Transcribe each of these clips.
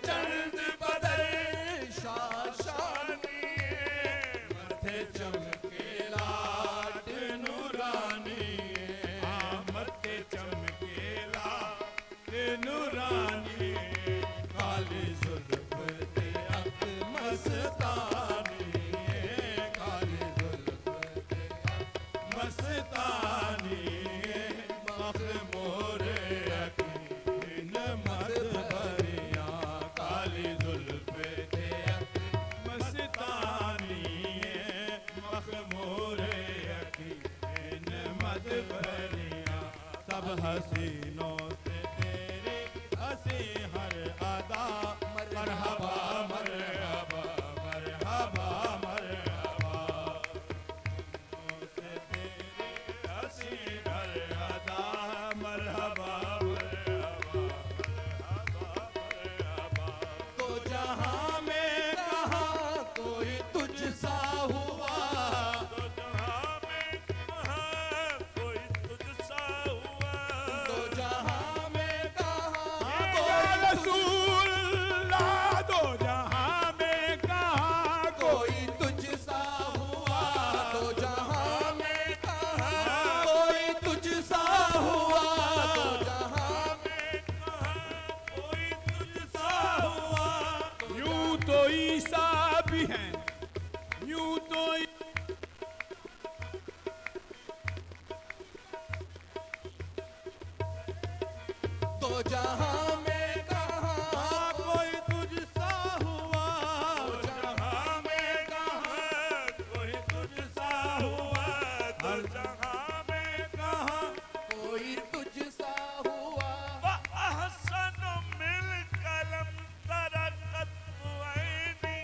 چند بدر مستانی کالی زلف مستانی مخمور یقین مدبریاں کالی زلف مستانی مخمور یقین مدبریاں سب حسینوں سے تیری ہنسی ہر ادا مرحبا مرحبا مرحبا مرحبا سے تیری ہنسی ہر ادا مرحبا مرحبا مرحبا تو جہاں میں کہاں کوئی تجھ سا ہوا تو جہاں میں کہاں کوئی تجھ سا ہوا تو جہاں میں کہاں یا رسول اللہ دو جہاں میں کہاں کوئی تجھ سا ہوا تو جہاں میں کہاں کوئی تجھ سا ہوا تو جہاں میں کوئی تجھ سا ہوا یوں تو عیسیٰ بھی ہیں یوں تو تو جہاں میں کہاں کوئی تجھ سا ہوا تو جہاں میں کہاں کوئی تجھ سا ہوا تو جہاں میں کہاں کوئی تجھ سا ہوا وأحسن منك لم تر قط عيني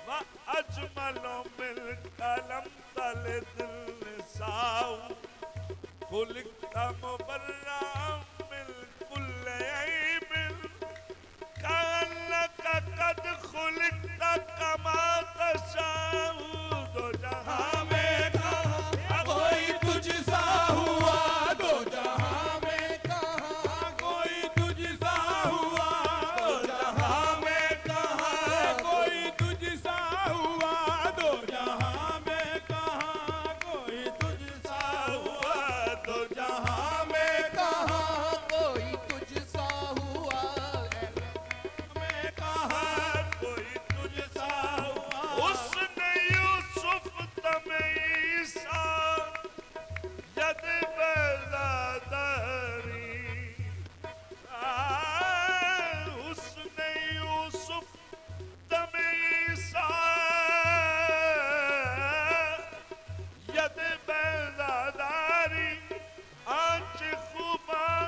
وأجمل منك لم تلد النساء خلقت مبرأ من كل عيب كأنك قد خلقت كما تشاء تو جہاں میں کہاں کوئی تجھ سا ہوا تو جہاں میں کہاں کوئی تجھ سا ہوا تو جہاں میں کہاں کوئی تجھ سا ہوا دو جہاں میں کہاں کوئی تجھ سا ہوا تو جہاں میں کہاں کوئی تجھ سا ہوا میں کہاں کوئی تجھ سا ہوا حسن یوسف دم عیسیٰ ید بیضاداری حسن یوسف دم عیسیٰ ید بیضاداری آنچ خوباں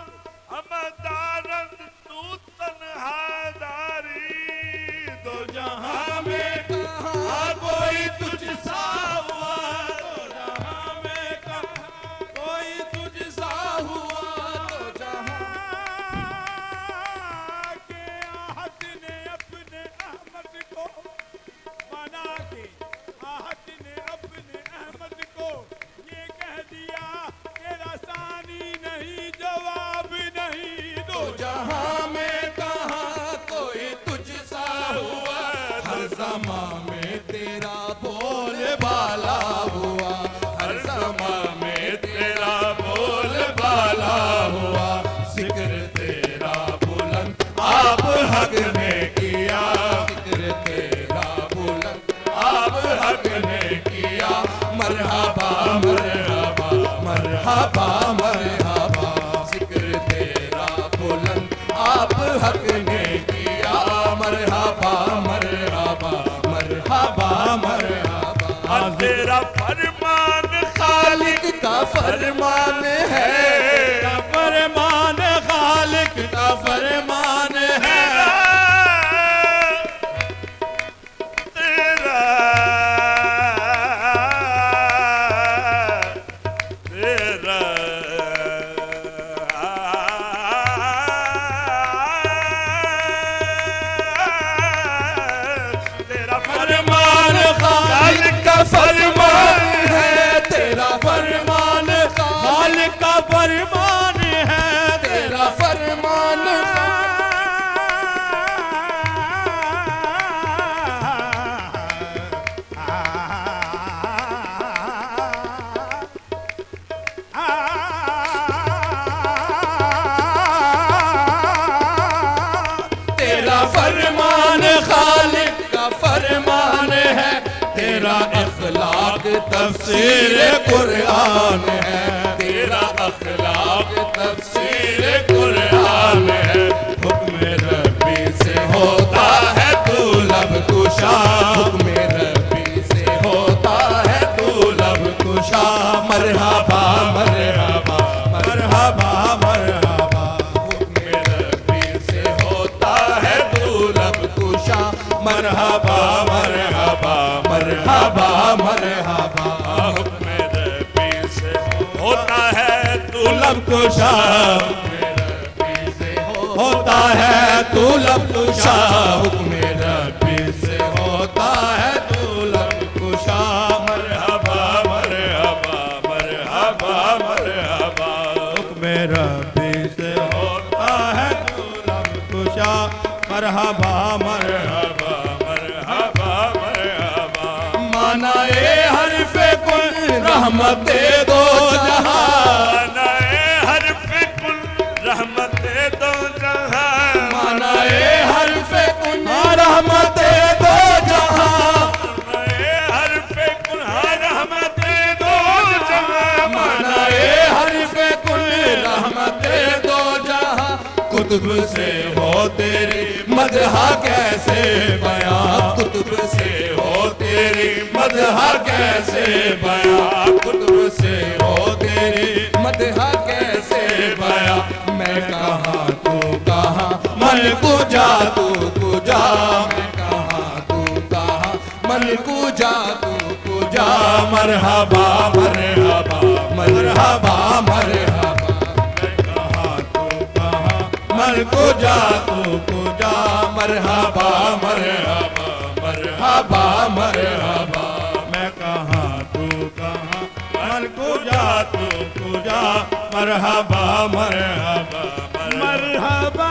ہمہ دارند تو تنہا داری دو جہاں میں کہاں کوئی تجھ سا ہوا تو جہاں میں کہاں کوئی تجھ سا ہوا تو جہاں کہ آہت نے اپنے احمد کو بنا کے آہت نے اپنے احمد کو یہ کہہ دیا تیرا ثانی نہیں جواب نہیں دو جہاں میں کہاں کوئی تجھ سا ہوا ہر زمان میں تیرا بول بالا ہوا ہر زمان میں تیرا بول بالا ہوا ذکر تیرا بلند آپ حق نے کیا ذکر تیرا بلند آپ حق نے کیا مرحبا مرحبا مرحبا مرحبا ذکر تیرا بلند آپ حق نے کیا مرحبا مرحبا مرحبا مرحبا تیرا فرمان خالق کا فرمان ہے فرمان خالق کا فرمان ہے تیرا فرمان خالق کا فرمان ہے تیرا فرمان خالق کا فرمان تفسیر قرآن ہے، تیرا اخلاق تفسیر قرآن ہے، حکم ربی سے ہوتا ہے تو لب کشا، حکم ربی سے ہوتا ہے تو لب کشا، مرحبا مرحبا مرحبا مرحبا، حکم ربی سے ہوتا ہے تو لب کشا، مرحبا مرحبا مرحبا مرحبا، حکم ربی سے ہوتا ہے تو لب کشا، ہوتا ہے تو لب کشا، حکم ربی سے ہوتا ہے تو لب کشا، مرحبا مرحبا مرحبا مرحبا، حکم ربی سے ہوتا ہے تو لب کشا، مرحبا مرحبا مرحبا مرحبا، معنی حرف کن رحمت دو جہاں، معنی حرف کل رحمت دو جہاں، معنی حرف کن رحمت دو جہاں، معنی حرف کل رحمت دو جہاں، معنی حرف کن رحمت دو جہاں، کتب سے ہو تیری مدح کیسے بیان، کتب سے ہو تیری مدح کیسے بیان، کتب سے ہو تیری مدح کیسے بیان، میں کہاں تو کہاں من کجا تو کجا، میں کہاں تو کہاں من کجا تو کجا، مرحبا مرحبا مرحبا مرحبا، میں کہاں تو کہاں من کجا تو کجا، مرحبا مرحبا مرحبا مرحبا، میں کہاں تو کہاں من کجا تو کجا، مرحبا مرحبا مرحبا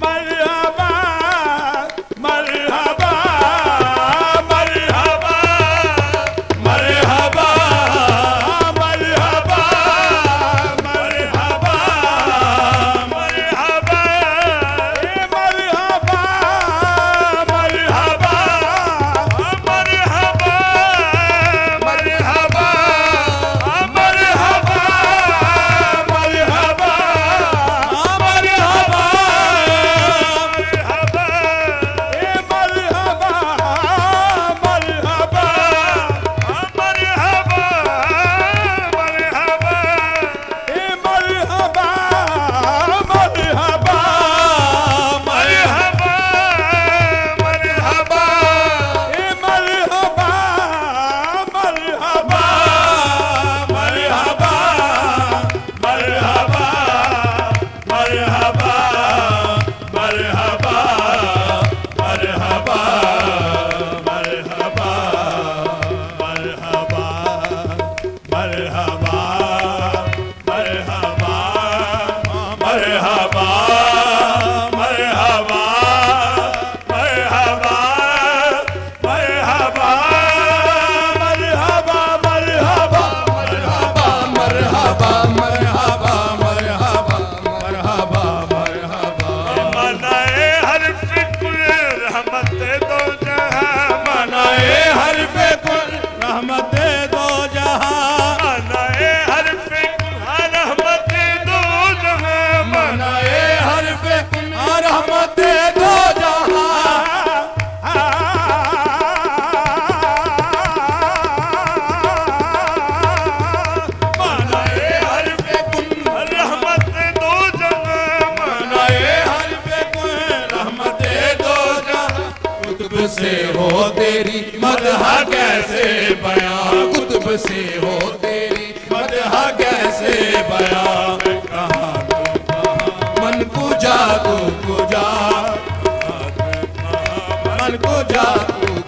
مرحبا مرحبا مرحبا مرحبا مرحبا مرحبا مرحبا اے مرحبا مرحبا مرحبا مرحبا سے ہو تیری مدح کیسے بیان، کتب سے ہو تیری مدح کیسے بیان، کہاں تو کہاں من کو جا تو کجا، من کو جا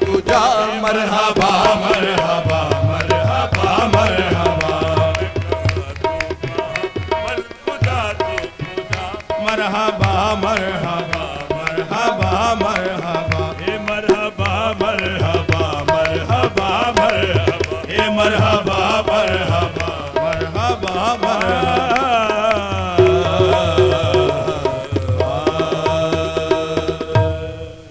تو جا، مرحبا مرحبا مرحبا مرحبا، مرحبا مرحبا مرحبا مرحبا